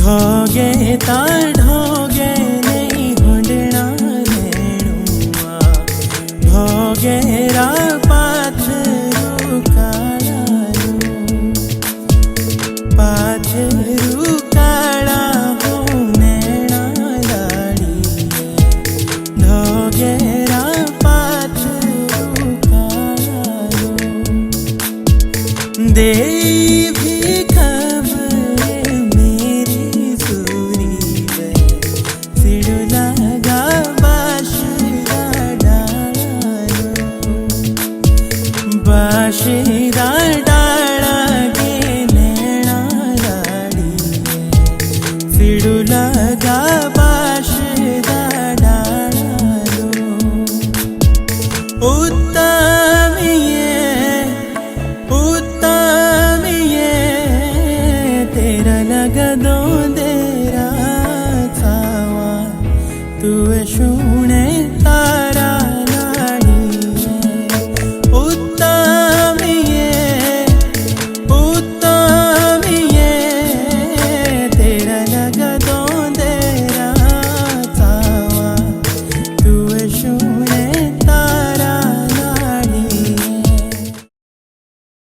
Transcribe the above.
ढोगे ता ढोगे नहीं होंडना रेणुआ ढोगे रा पाछरू काला हो नैना लाड़िए ढोगे रा पाछरू काला दे भी खबर मेरी सूरी वे सिड़ लगा बाशिरा डाला के नैना लाड़िए सिड़ लगा बाशिरा डाला उत्तम ये तेरा लगदो देरा छावा तू शूने